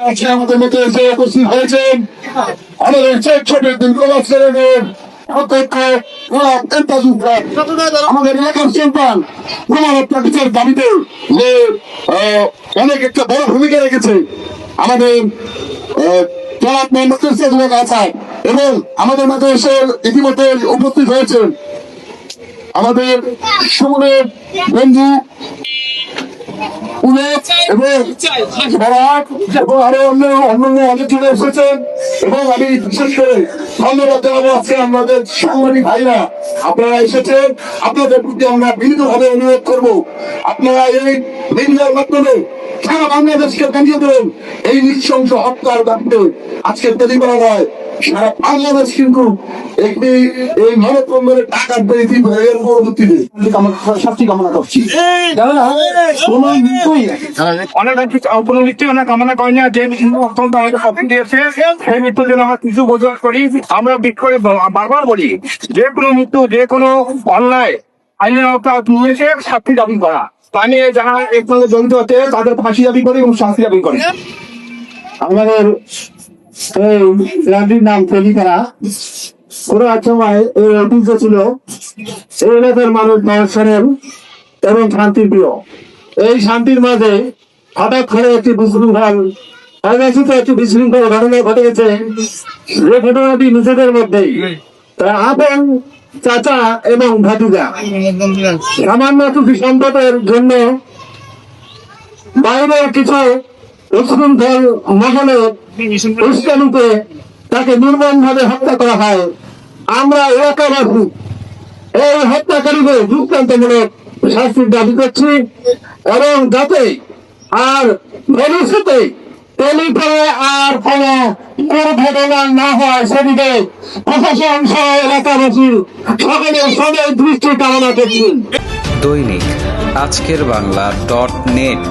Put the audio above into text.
আজকে আমাদের মধ্যে এসে উপস্থিত হয়েছেন আমাদের ছোটের দীর্ঘবাস শ্রেণীর অধ্যক্ষ আমাদের এলাকার সন্তান গুণগত কিছুর দাবিতে যে অনেক একটা বড় ভূমিকা রেখেছে আমাদের জনাব মোহাম্মদ ইরশাদুল আছাদ এবং আমাদের মাঝে এসে ইতিমধ্যে উপস্থিত হয়েছেন আমাদের সকলের বন্ধু এবং আমি বিশেষ করে ধন্যবাদ জানাবো আজকে আমাদের সাংবাদিক ভাইরা আপনারা এসেছেন। আপনাদের প্রতি আমরা বিনীতভাবে অনুরোধ করবো আপনারা এই মিডিয়ার মাধ্যমে সারা বাংলাদেশকে জানিয়ে দেবেন এই নৃশংস হত্যার দাবিতে আজকে তৈরি করা নয়, সারা বাংলাদেশ কিন্তু একটি এই মানববন্ধনের টাকার পেয়েছি এর পরবর্তীতে শাস্তি কামনা করছি। কোনো মৃত্যু আমরা কামনা করি না, যে অত্যন্ত আমাকে স্বপ্ন দিয়েছে সেই মৃত্যুর জন্য আমরা কিছু বোঝা করি। আমরা করে বারবার বলি যে কোনো মৃত্যু যে কোনো অন্যায় আইনের আওতায় নিয়েছে শাস্তি দাবি করা, তা নিয়ে যারা এর সঙ্গে জড়িত হতে তাদের ফাঁসি দাবি করে এবং শাস্তি দাবি করে। আমাদের এই রাজ্যের নাম তৈরি করা পুরো সময় এই ঐতিহ্য ছিল এই এলাকার মানুষ দর্শনের এবং শান্তির প্রিয়। এই শান্তির মাঝে হঠাৎ করে একটি বিশৃঙ্খল ঘটনা ঘটে গেছে, যে ঘটনাটি নিজেদের মধ্যেই আপন চাচা এবং ভাতিজা সামান্য কিছু সম্পদের জন্য বাইরের কিছু উশৃঙ্খল মহলের উস্কানিতে তাকে নির্মম ভাবে হত্যা করা হয়। আমরা এলাকাবাসী এই হত্যাকারীদের যুক্তান্তমূলক শাস্তির দাবি করছি এবং যাতে আর ভবিষ্যতে টেলিফোনে আর কোন দুর্ঘটনা না হয় সেদিকে প্রশাসন সহ এলাকাবাসীর সকলের সবাই দৃষ্টি কামনা করছি। দৈনিক আজকের বাংলা .net